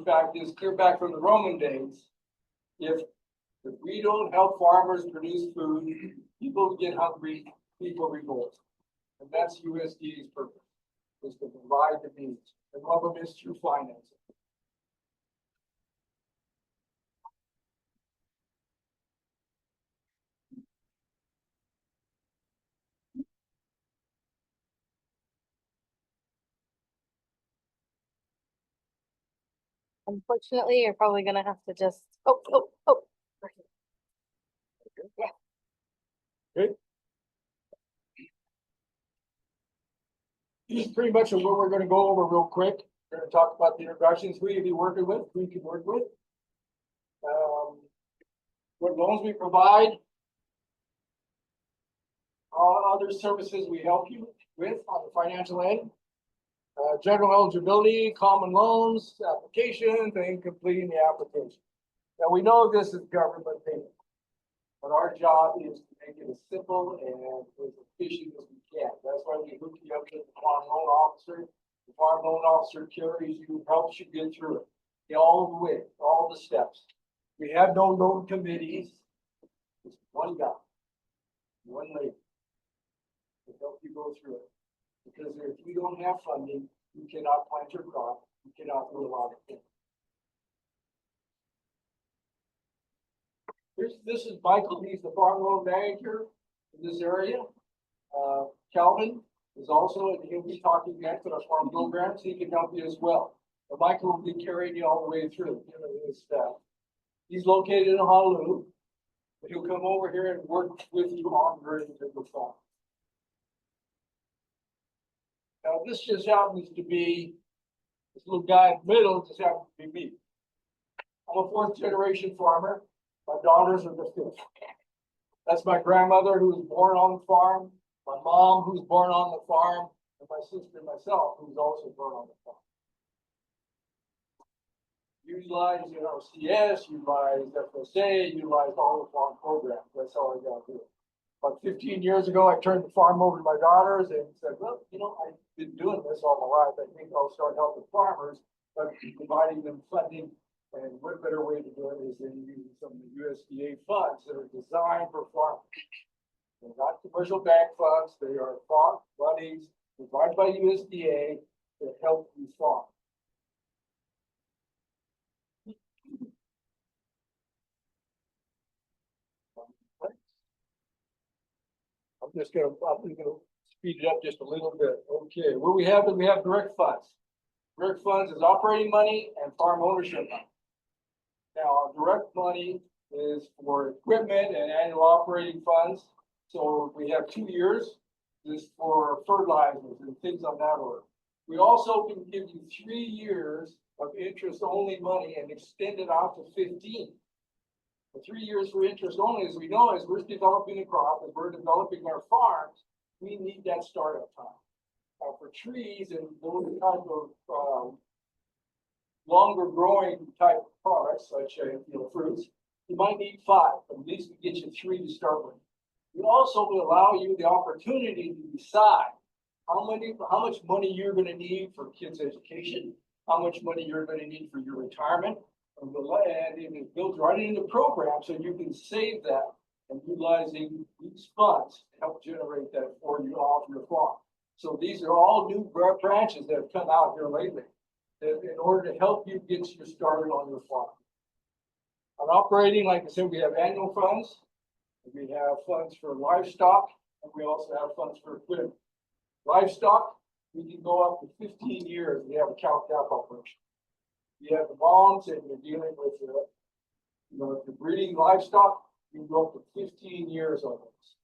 fact is clear back from the Roman days. If we don't help farmers produce food, people get hungry, people revolt. And that's USDA's purpose, is to provide the needs. And one of them is through financing. Unfortunately, you're probably gonna have to just, yeah. Okay. This is pretty much what we're going to go over real quick. We're going to talk about the introductions, who you'll be working with, who you can work with, what loans we provide, all other services we help you with on the financial end, general eligibility, common loans, applications, and completing the application. Now we know this is government payment, but our job is to make it as simple and as efficient as we can. That's why we hook you up with the farm loan officer. The farm loan officer carries you, helps you get through it, all the way, all the steps. We have no loan committees. It's one guy, one lady to help you go through it. Because if you don't have funding, you cannot plant your crop, you cannot do a lot of things. This is Michael, he's the farm loan manager in this area. Calvin is also, and he'll be talking next on our farm programs. He can help you as well. But Michael will be carrying you all the way through, his staff. He's located in Honolulu, but he'll come over here and work with you on during the farm. Now, this just happens to be, this little guy in the middle just happens to be me. I'm a fourth generation farmer. My daughters are the fifth. That's my grandmother who was born on the farm, my mom who was born on the farm, and my sister and myself who was also born on the farm. Utilize NRCS, utilize FSA, utilize all the farm programs. That's how I got here. About 15 years ago, I turned the farm over to my daughters and said, well, I've been doing this all my life. I think I'll start helping farmers by providing them funding. And what better way to do it is than using some of the USDA funds that are designed for farmers. They're not commercial bank funds. They are farm monies provided by USDA to help you farm. I'm just gonna speed it up just a little bit. Okay, what we have is we have direct funds. Direct funds is operating money and farm ownership money. Now, direct money is for equipment and annual operating funds. So we have 2 years. This is for fertilizers and things on that order. We also can give you 3 years of interest-only money and extend it out to 15. The 3 years for interest only, as we know, as we're developing a crop, as we're developing our farms, we need that startup time. For trees and those type of longer growing type of products, such as fruits, you might need 5, but at least we get you 3 to start with. We also will allow you the opportunity to decide how much money you're going to need for kids' education, how much money you're going to need for your retirement, and it builds right into the program so you can save that and utilizing these funds to help generate that for you off your farm. So these are all new branches that have come out here lately in order to help you get you started on your farm. On operating, like I said, we have annual funds, we have funds for livestock, and we also have funds for equipment. Livestock, we can go up to 15 years. We have a cow-calf operation. You have the moms and you're dealing with if you're breeding livestock, you can go up to 15 years on this.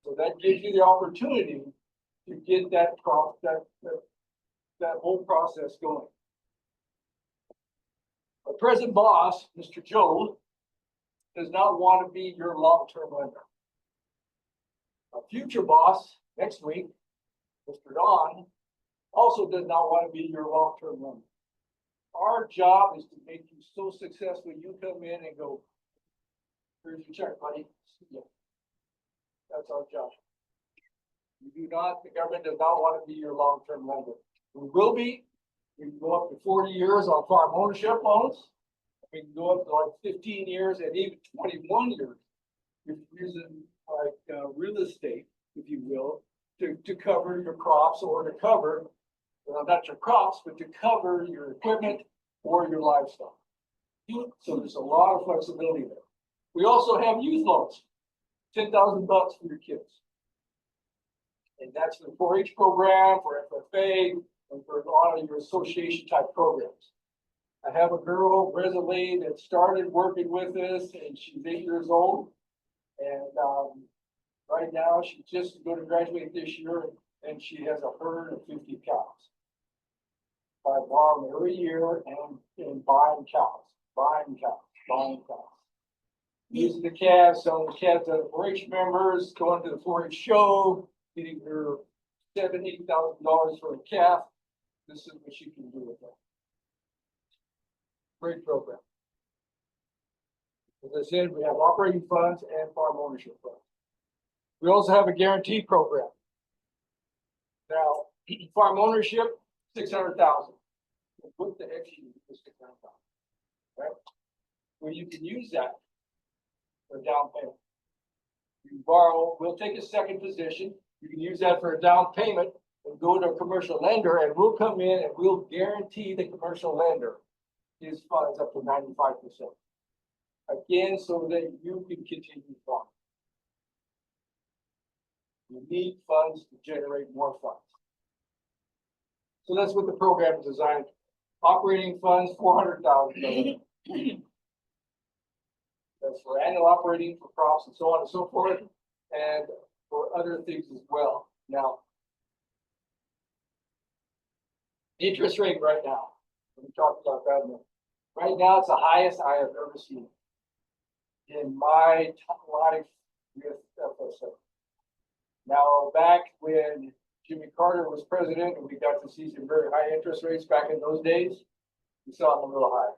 So that gives you the opportunity to get that whole process going. Our present boss, Mr. Joe, does not want to be your long-term lender. Our future boss next week, Mr. Don, also does not want to be your long-term lender. Our job is to make you so successful, you come in and go, here's your check, buddy. That's our job. You do not, the government does not want to be your long-term lender. We will be, We can go up to 40 years on farm ownership loans. We can go up to like 15 years and even 21 years. If you're using like real estate, if you will, to cover your crops or to cover, well, not your crops, but to cover your equipment or your livestock. So there's a lot of flexibility there. We also have youth loans, $10,000 for your kids. And that's for the 4-H program, for FFA, and for a lot of your association type programs. I have a girl presently that started working with us and she's 8 years old. And right now she's just going to graduate this year and she has a herd of 50 cows. I borrow them every year and buying cows, buying cows. Using the calves, selling the calves to the 4-H members, going to the 4-H show, getting her $7,000, $8,000 for a calf. This is what you can do with that. Great program. As I said, we have operating funds and farm ownership funds. We also have a guarantee program. Now, farm ownership, $600,000. What the heck should you do with $600,000? Right? Well, you can use that for a down payment. You borrow, we'll take a second position. You can use that for a down payment and go to a commercial lender, and we'll come in and we'll guarantee the commercial lender his funds up to 95%. Again, so that you can continue farming. You need funds to generate more funds. So that's what the program is designed for. Operating funds, $400,000. That's for annual operating for crops and so on and so forth, and for other things as well. Now, interest rate right now. We talked about that a minute. Right now, it's the highest I have ever seen in my life with FSA. Now, back when Jimmy Carter was president and we got to see some very high interest rates back in those days, we saw them a little high.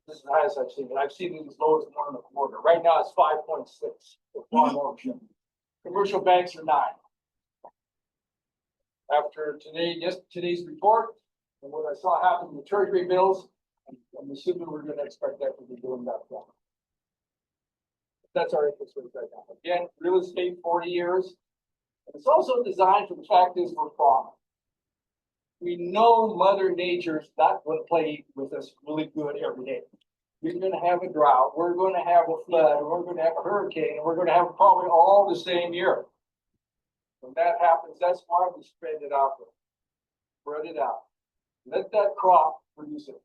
This is the highest I've seen, and I've seen it as low as 1.25. Right now, it's 5.6 for farm ownership. Commercial banks are 9. After today's report and what I saw happen in the treasury bills, I'm assuming we're going to expect that to be going back down. That's our interest rate right now. Again, real estate, 40 years. And it's also designed for the fact is for farming. We know Mother Nature's not going to play with us really good every day. We're going to have a drought. We're going to have a flood. And we're going to have a hurricane. And we're going to have probably all the same year. When that happens, that's why we spread it out. Spread it out. Let that crop produce it.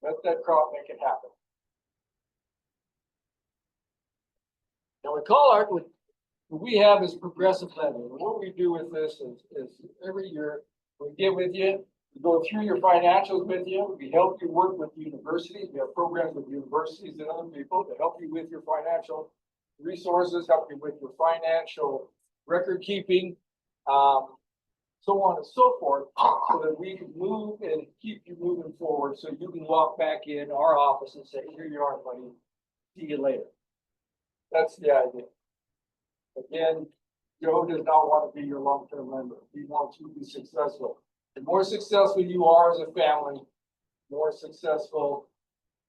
Let that crop make it happen. Now, what we have is progressive lending. And what we do with this is every year we get with you, we go through your financials with you, we help you work with universities. We have programs with universities and other people to help you with your financial resources, help you with your financial record keeping, so on and so forth, so that we can move and keep you moving forward so you can walk back in our office and say, here you are, buddy, see you later. That's the idea. Again, Joe does not want to be your long-term lender. He wants you to be successful. The more successful you are as a family, the more successful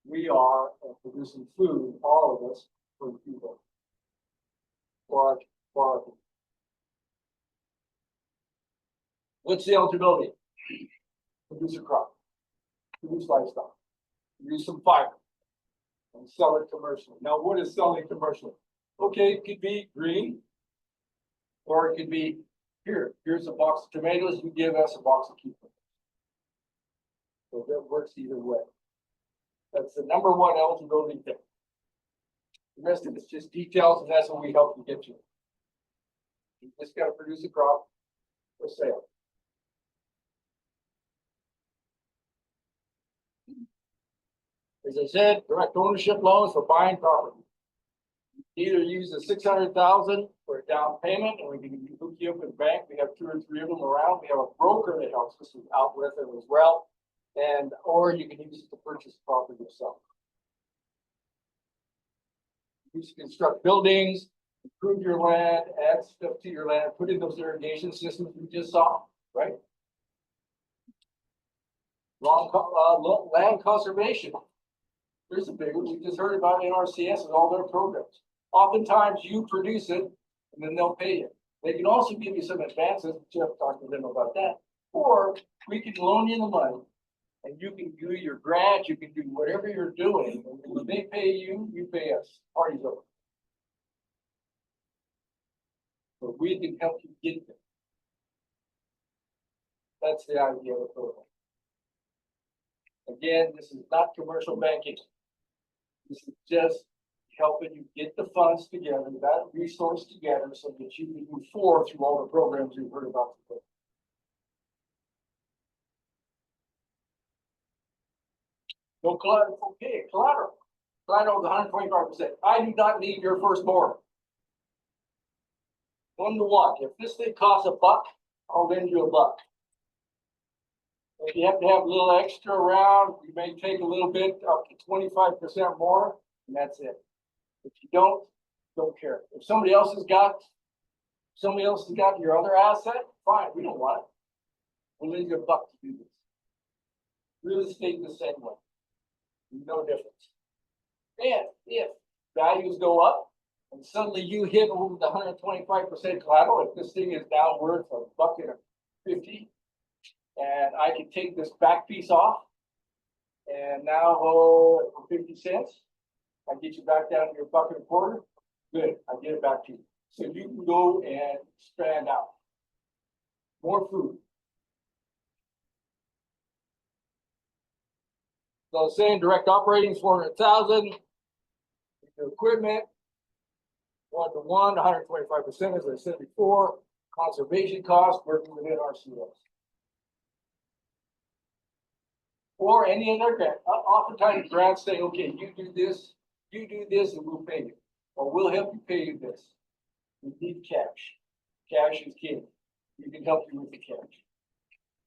we are at producing food, all of us, for the people. For our people. What's the eligibility? Produce a crop, produce livestock, produce some fiber, and sell it commercially. Now, what is selling commercially? Okay, it could be green, or it could be here's a box of tomatoes, you give us a box of cucumbers. So that works either way. That's the #1 eligibility thing. The rest of it's just details, and that's what we help you get to. You just got to produce a crop for sale. As I said, direct ownership loans for buying property. Either use the $600,000 for a down payment, and we can hook you up with a bank. We have 2 or 3 of them around. We have a broker that helps us out with it as well, or you can use it to purchase the property yourself. You can construct buildings, improve your land, add stuff to your land, put in those irrigation systems we just saw, right? Land conservation. Here's a big one. We just heard about NRCS and all their programs. Oftentimes you produce it and then they'll pay you. They can also give you some advances. Jeff talked to them about that. Or we can loan you the money and you can do your grant. You can do whatever you're doing. And when they pay you, you pay us. Party's over. So we can help you get there. That's the idea of the program. Again, this is not commercial banking. This is just helping you get the funds together, that resource together, so that you can move forward through all the programs you've heard about today. No collateral, okay, collateral. Collateral is 125%. I do not need your firstborn. 1 to 1. If this thing costs $1, I'll lend you $1. If you have to have a little extra around, you may take a little bit up to 25% more, and that's it. If you don't care. If somebody else has got your other asset, fine, we don't want it. We'll lend you $1 to do this. Real estate the same way. No difference. And if values go up and suddenly you hit over the 125% collateral, if this thing is now worth $1.50, and I can take this back piece off, and now for 50 cents, I get you back down to your $1.25. Good, I get it back to you. So you can go and expand out. More food. So I was saying direct operating is 400,000. Equipment, 1 to 1, 125%, as I said before. Conservation costs working within NRCS. Or any other grant. Oftentimes grants say, okay, you do this, and we'll pay you. Or we'll help you pay you this. We need cash. Cash is king. We can help you with the cash.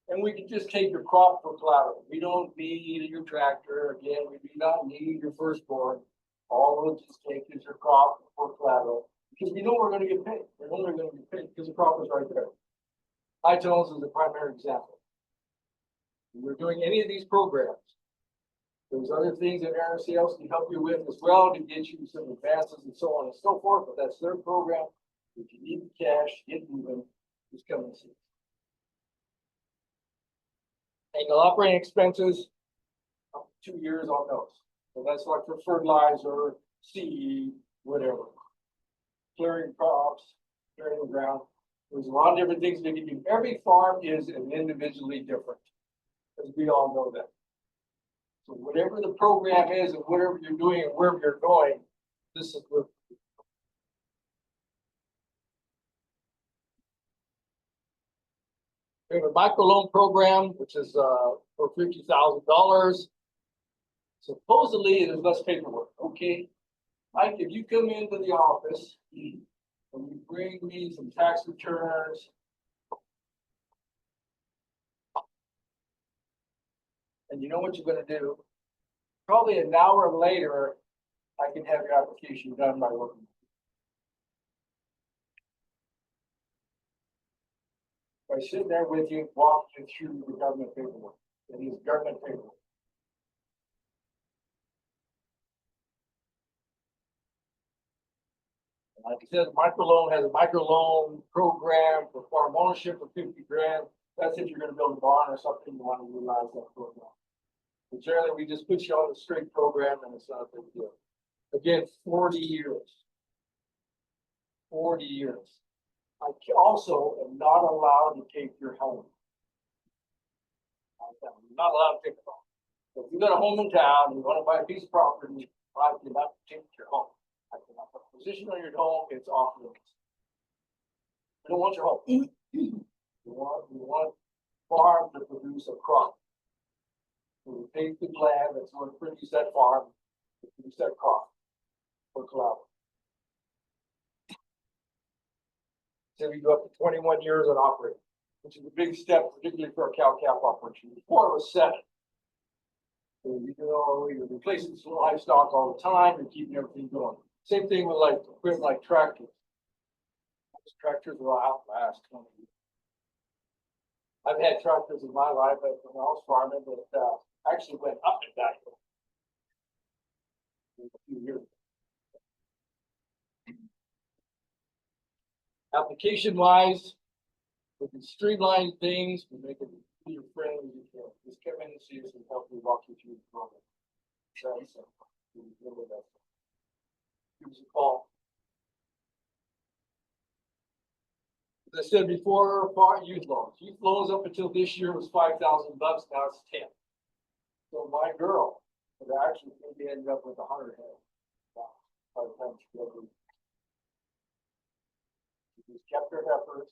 And we can just take your crop for collateral. We don't need your tractor. Again, we do not need your firstborn. All we'll just take is your crop for collateral. Because we know we're going to get paid. We're only going to get paid because the crop is right there. High tones is a primary example. When we're doing any of these programs, there's other things that NRCS can help you with as well to get you some advances and so on and so forth, but that's their program. If you need the cash, get moving, just come and see. Annual operating expenses, up to 2 years on those. So that's like for fertilizer, seed, whatever. Clearing crops, clearing the ground. There's a lot of different things they can do. Every farm is individually different, as we all know that. So whatever the program is and whatever you're doing and wherever you're going, this is what. We have a microloan program, which is for $50,000. Supposedly, there's less paperwork. Okay, like if you come into the office and you bring me some tax returns, and you know what you're going to do, probably an hour later, I can have your application done by working. By sitting there with you, walking you through the government paperwork. It is government paperwork. Like I said, microloan has a microloan program for farm ownership for 50 grand. That's if you're going to build a barn or something, you want to utilize that program. But generally, we just put you on the straight program and it's not a big deal. Again, 40 years. 40 years. I also am not allowed to take your home. I'm not allowed to take it home. So if you got a home in town and you want to buy a piece of property, I cannot take your home. I cannot put a position on your home, it's off limits. We don't want your home. We want farm to produce a crop. So we take the land that's going to produce that farm to produce that crop for collateral. So we go up to 21 years on operating, which is a big step, particularly for a cow-calf operation. Before it was 7. So you're replacing some livestock all the time and keeping everything going. Same thing with like equipment like tractors. Those tractors will outlast 20 years. I've had tractors in my life, but when I was farming, that, actually went up and back. A few years. Application wise, we can streamline things, we make it user friendly, you can just come in and see us and help you walk you through the program. So, give us a call. As I said before, youth loans. Youth loans up until this year was $5,000, now it's 10. So my girl, but actually maybe ended up with 100 head. By the time she graduated. She just kept her heifers,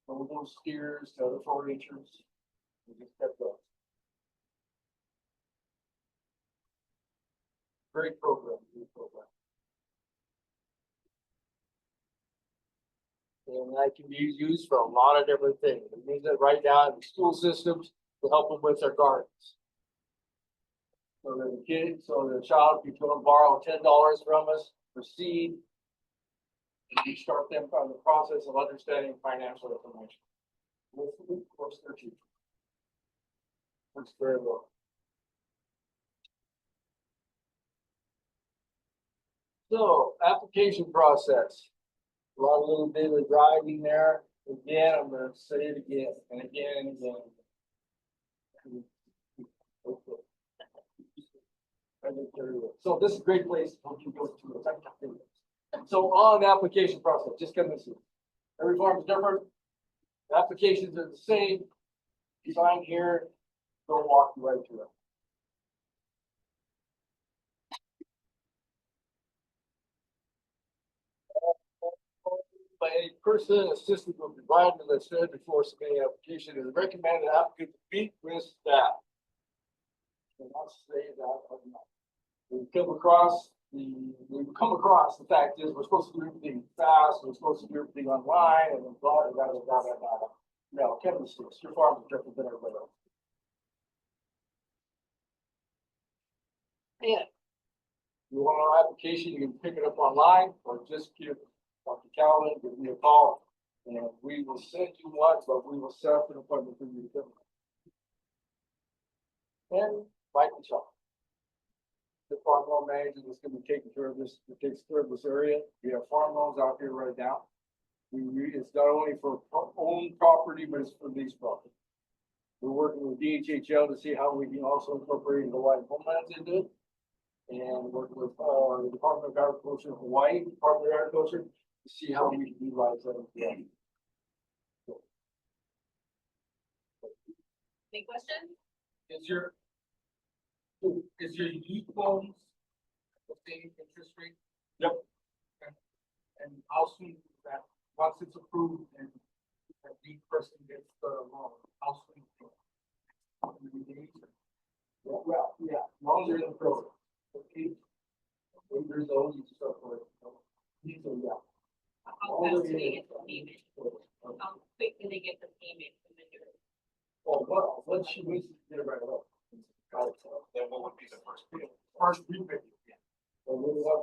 from little steers to other 4-H'ers. We just kept going. Great program, great program. And that can be used for a lot of different things. We use it right now in the school systems to help them with their gardens. So that the kid, so the child can go and borrow $10 from us for seed. And we start them on the process of understanding financial information. With, of course, their teacher. Works very well. So, application process. A lot of little bit of driving there. Again, I'm going to say it again and again and again. So this is a great place to help you go through it. So on the application process, just come and see. Every farm is different. The applications are the same. Design here, go walk you right through it. By a person assisted with providing, as I said before, submitting application is recommended applicant to meet with staff. And I'll say that. We come across the fact is we're supposed to do everything fast, we're supposed to do everything online, and then blah, blah, blah, blah, blah, blah. No, Kevin, your farm is different than everybody else. Yeah. You want an application, you can pick it up online, or just give Dr. Calvin, give me a call, and we will send you one, but we will set up an appointment for you to come. And Mike and Chuck. The farm loan manager that's going to be taking care of this, that takes care of this area. We have farm loans out here right now. It's not only for own property, but it's for lease property. We're working with DHHL to see how we can also incorporate Hawaii homelands into it. And working with the Department of Agriculture in Hawaii, Department of Agriculture, to see how we can utilize that. Any questions? Is your youth loans the same interest rate? Yep. And how soon is that, once it's approved and that the person gets the loan, how soon? How many days? Well, yeah, loans are in the program. Okay. 8 years old, you start for it. So, yeah. How fast do they get the payment? How quick do they get the payment from the jury? Oh, well, once she wins, you get it right away. Then what would be the first payment? First repayment. Yeah. So we have